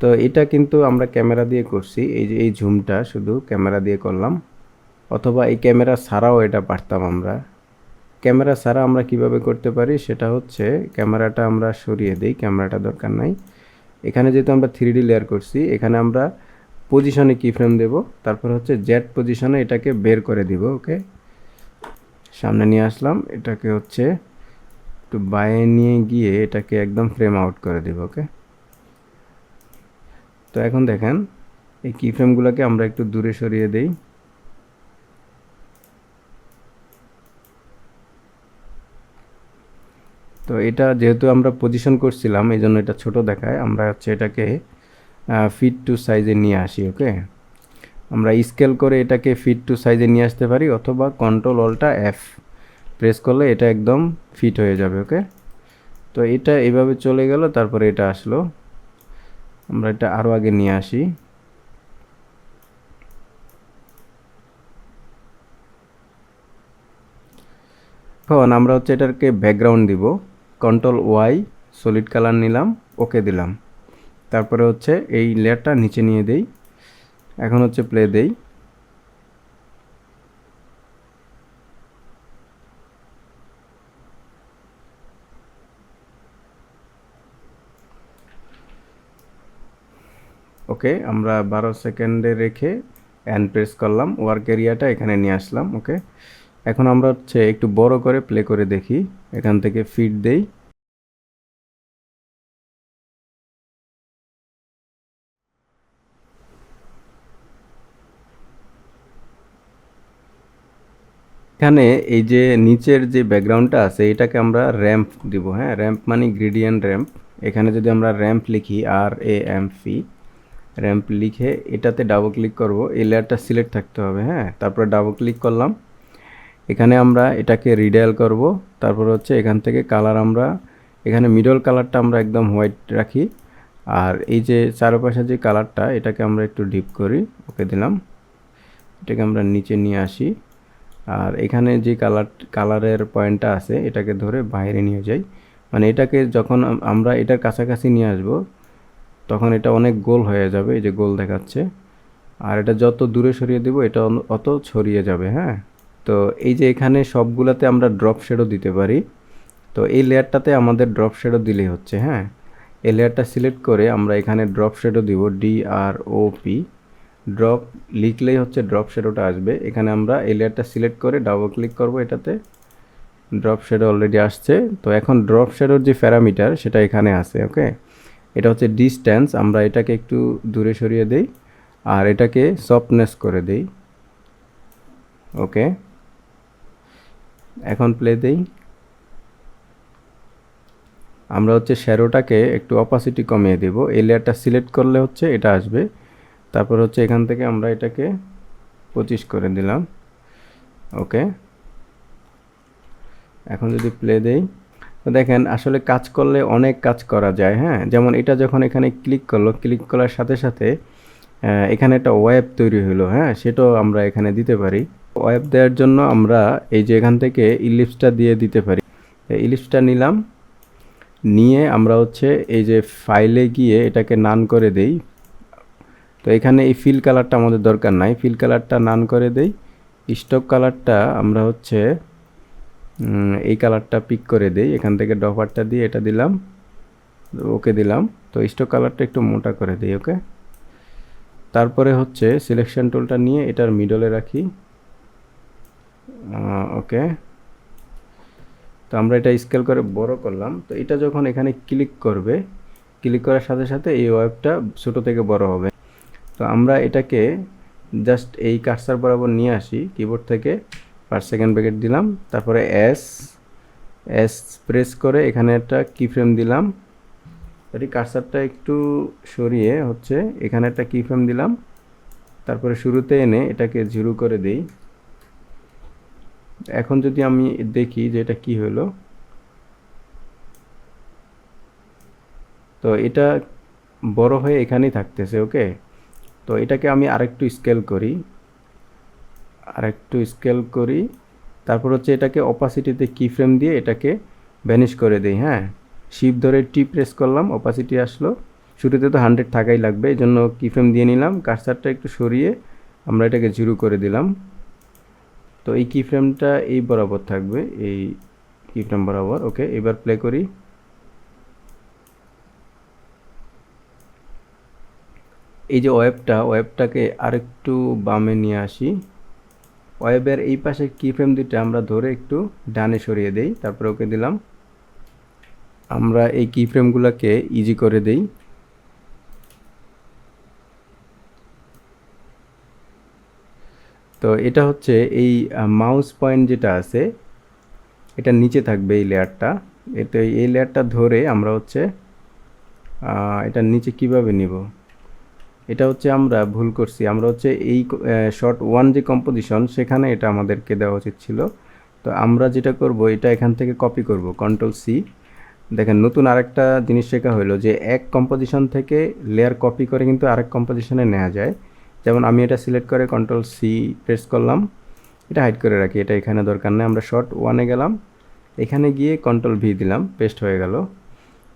তো এটা কিন্তু আমরা ক্যামেরা দিয়ে করছি, এই যে এই ঝুমটা শুধু ক্যামেরা দিয়ে করলাম, অথবা এই ক্যামেরা ছাড়াও এটা পারতাম আমরা। ক্যামেরা ছাড়া আমরা কিভাবে করতে পারি সেটা হচ্ছে, ক্যামেরাটা আমরা সরিয়ে দিই, ক্যামেরাটা দরকার নাই। এখানে যেহেতু আমরা 3D লেয়ার করছি, এখানে আমরা পজিশনে কি ফ্রেম দেব, তারপর হচ্ছে জেড পজিশনে এটাকে বের করে দিব। ওকে, সামনে নিয়ে আসলাম, এটাকে হচ্ছে একটু বাইরে নিয়ে গিয়ে এটাকে একদম ফ্রেম আউট করে দিব। ওকে, তো এখন দেখেন এই কি ফ্রেমগুলোকে আমরা একটু দূরে সরিয়ে দেই। তো এটা যেহেতু আমরা পজিশন করছিলাম এই জন্য এটা ছোট দেখায়, আমরা হচ্ছে এটাকে ফিট টু সাইজে নিয়ে আসি। ওকে, আমরা স্কেল করে এটাকে ফিট টু সাইজে নিয়ে আসতে পারি, অথবা কন্ট্রোল অল্টা এফ প্রেস করলে এটা একদম ফিট হয়ে যাবে। ওকে, তো এটা এইভাবে চলে গেল, তারপরে এটা আসলো, আমরা এটা আরও আগে নিয়ে আসি। এখন আমরা হচ্ছে এটাকে ব্যাকগ্রাউন্ড দিব, কন্ট্রোল ওয়াই সলিড কালার নিলাম, ওকে দিলাম, তারপরে হচ্ছে এই লেয়ারটা নিচে নিয়ে দেই। এখন হচ্ছে প্লে দেই। ওকে, আমরা 12 সেকেন্ডে রেখে অ্যান্ড প্রেস করলাম, ওয়ার্ক এরিয়াটা এখানে নিয়ে আসলাম। ওকে, এখন আমরা হচ্ছে একটু বড় করে প্লে করে দেখি, এখান থেকে ফিট দেই। এখানে এই যে নিচের যে ব্যাকগ্রাউন্ডটা আছে এটাকে আমরা র্যাম্প দিব, হ্যাঁ, র্যাম্প মানে গ্রেডিয়েন্ট র্যাম্প। এখানে যদি আমরা র্যাম্প লিখি, RAM র্যাম্প লিখে এটাতে ডাবল ক্লিক করব, এই লেয়ারটা সিলেক্ট থাকতে হবে, হ্যাঁ, তারপরে ডাবল ক্লিক করলাম। এখানে আমরা এটাকে রিডায়াল করব, তারপর হচ্ছে এখান থেকে কালার আমরা এখানে মিডল কালারটা আমরা একদম হোয়াইট রাখি, আর এই যে চারপাশে যে কালারটা এটাকে আমরা একটু ডিপ করি, ওকে দিলাম। এটাকে আমরা নিচে নিয়ে আসি, আর এখানে যে কালারের পয়েন্টটা আছে এটাকে ধরে বাইরে নিয়ে যাই, মানে এটাকে যখন আমরা এটার কাছাকাছি নিয়ে আসব তখন এটা অনেক গোল হয়ে যাবে, এই যে গোল দেখাচ্ছে, আর এটা যত দূরে সরিয়ে দেব এটা অত ছড়িয়ে যাবে, হ্যাঁ। তো এই যে এখানে সবগুলাতে আমরা ড্রপ শ্যাডো দিতে পারি, তো এই লেয়ারটাতে আমাদের ড্রপ শ্যাডো দিলেই হচ্ছে, হ্যাঁ। এই লেয়ারটা সিলেক্ট করে আমরা এখানে ড্রপ শ্যাডো দিব, DROP, ড্রপ লিখলেই হচ্ছে ড্রপ শ্যাডোটা আসবে। এখানে আমরা এই লেয়ারটা সিলেক্ট করে ডাবল ক্লিক করব, এটাতে ড্রপ শ্যাডো অলরেডি আসছে। তো এখন ড্রপ শ্যাডোর যে প্যারামিটার সেটা এখানে আছে, ওকে। এটা হচ্ছে ডিস্ট্যান্স, আমরা এটাকে একটু দূরে সরিয়ে দেই আর এটাকে সফটনেস করে দেই, ওকে। এখন প্লে দেই। আমরা হচ্ছে শ্যাডোটাকে একটু অপাসিটি কমিয়ে দেব, এই লেয়ারটা সিলেক্ট করলে হচ্ছে এটা আসবে। তারপর হচ্ছে এখান থেকে আমরা এটাকে 25 করে দিলাম, ওকে। এখন যদি প্লে দেই তো দেখেন আসলে কাজ করলে অনেক কাজ করা যায়, হ্যাঁ। যেমন এটা যখন এখানে ক্লিক করলো, ক্লিক করার সাথে সাথে এখানে একটা ওয়েব তৈরি হলো, হ্যাঁ, সেটাও আমরা এখানে দিতে পারি। ওয়েব দেওয়ার জন্য আমরা এই যে এখান থেকে ইলিপসটা দিয়ে দিতে পারি। ইলিপসটা নিলাম, নিয়ে আমরা হচ্ছে এই যে ফাইলে গিয়ে এটাকে নান করে দেই। তো এখানে এই ফিল কালারটা আমাদের দরকার নাই, ফিল কালারটা নান করে দেই। স্টক কালারটা আমরা হচ্ছে এই কালারটা পিক করে দেই, এখান থেকে ডপারটা দিয়ে এটা দিলাম, ওকে দিলাম। তো স্টক কালারটা একটু মোটা করে দিই, ওকে। তারপরে হচ্ছে সিলেকশন টুলটা নিয়ে এটার মিডলে রাখি, ওকে। তো আমরা এটা স্কেল করে বড় করলাম। তো এটা যখন এখানে ক্লিক করবে, ক্লিক করার সাথে সাথে এই ওয়েবটা ছোট থেকে বড় হবে। তো আমরা এটাকে জাস্ট এই কার্সার বরাবর নিয়ে আসি, কিবোর্ড থেকে পার সেকেন্ড ব্র্যাকেট দিলাম, তারপরে এস প্রেস করে এখানে একটা কি ফ্রেম দিলাম, এই কার্সারটা একটু সরিয়ে হচ্ছে এখানে একটা কি ফ্রেম দিলাম, তারপরে শুরুতে এনে এটাকে 0 করে দেই। এখন যদি আমি দেখি যে এটা কি হলো, তো এটা বড় হয়ে এখানেই থাকতেছে, ওকে। তো এটাকে আমি আরেকটু স্কেল করি, তারপর হচ্ছে এটাকে অপাসিটিতে কি ফ্রেম দিয়ে এটাকে ভ্যানিশ করে দেই, হ্যাঁ। শিফট ধরে টি প্রেস করলাম, অপাসিটি আসলো। শুরুতে তো 100 থাকাই লাগবে, এই জন্য কি ফ্রেম দিয়ে নিলাম, কার্সারটা একটু সরিয়ে আমরা এটাকে 0 করে দিলাম। তো এই কি ফ্রেমটা এই বরাবর থাকবে, এই কি ফ্রেম বরাবর, ওকে। এবার প্লে করি। এই যে ওয়েবটাকে আরেকটু বামে নিয়ে আসি, ওয়েবের এই পাশে কি ফ্রেম দুইটা আমরা ধরে একটু ডানে সরিয়ে দেই, তারপরে ওকে দিলাম। আমরা এই কি ফ্রেমগুলোকে ইজি করে দেই। তো এটা হচ্ছে এই মাউস পয়েন্ট যেটা আছে এটা নিচে থাকবে এই লেয়ারটা, এতে এই লেয়ারটা ধরে আমরা হচ্ছে এটা নিচে কিভাবে নিব, এটা হচ্ছে আমরা ভুল করছি। আমরা হচ্ছে এই শর্ট 1 যে কম্পোজিশন সেখানে এটা আমাদেরকে দেওয়া উচিত ছিল। তো আমরা যেটা করব, এটা এখান থেকে কপি করব, Ctrl+C। দেখেন নতুন আরেকটা জিনিস শেখা হলো যে এক কম্পোজিশন থেকে লেয়ার কপি করে কিন্তু আরেক কম্পোজিশনে নেওয়া যায়। যেমন আমি এটা সিলেক্ট করে Ctrl+C প্রেস করলাম, এটা হাইড করে রাখি, এটা এখানে দরকার নেই। আমরা শর্ট 1-এ গেলাম, এখানে গিয়ে Ctrl+V দিলাম, পেস্ট হয়ে গেল।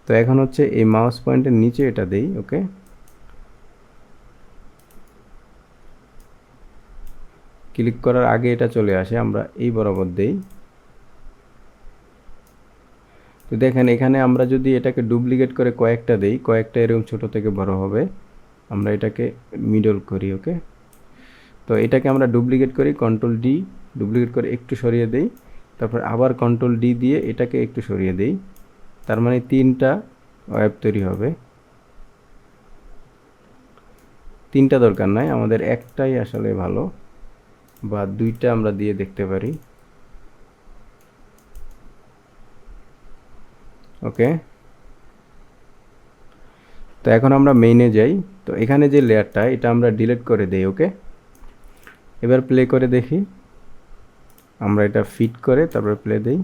তো এখন হচ্ছে এই মাউস পয়েন্টের নিচে এটা দেই, ওকে। ক্লিক করার আগে এটা চলে আসে, আমরা এই বরাবর দেই। তো দেখেন এখানে আমরা যদি এটাকে ডুপ্লিকেট করে কয়েকটা দেই, কয়েকটা এরকম ছোট থেকে বড় হবে। আমরা এটাকে মিডল করি, ওকে। তো এটাকে আমরা ডুপ্লিকেট করি, Ctrl+D, ডুপ্লিকেট করে একটু সরিয়ে দেই, তারপর আবার Ctrl+D দিয়ে এটাকে একটু সরিয়ে দেই। তার মানে 3টা ওয়েব তৈরি হবে। 3টা দরকার নাই, আমাদের একটাই আসলে ভালো, বা 2টা আমরা দিয়ে দেখতে পারি। ওকে, তো এখন আমরা মেইনে যাই। তো এখানে যে লেয়ারটা এটা আমরা ডিলিট করে দেই। ওকে, এবার প্লে করে দেখি। আমরা এটা ফিট করে তারপরে প্লে দেই।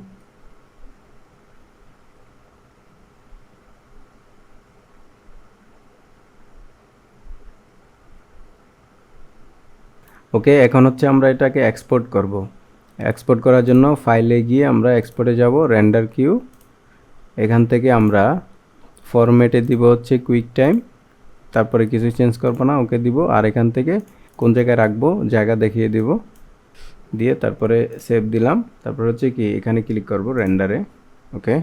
ওকে, এখন হচ্ছে আমরা এটাকে এক্সপোর্ট করব। এক্সপোর্ট করার জন্য ফাইলে গিয়ে আমরা এক্সপোর্টে যাব, রেন্ডার কিউ। এখান থেকে আমরা ফরম্যাটে দিব হচ্ছে কুইক টাইম, তারপরে কিছু চেঞ্জ করব না, ওকে দিব। আর এখান থেকে কোন জায়গায় রাখবো জায়গা দেখিয়ে দিব, দিয়ে তারপরে সেভ দিলাম। তারপর হচ্ছে কি এখানে ক্লিক করব রেন্ডারে। ওকে,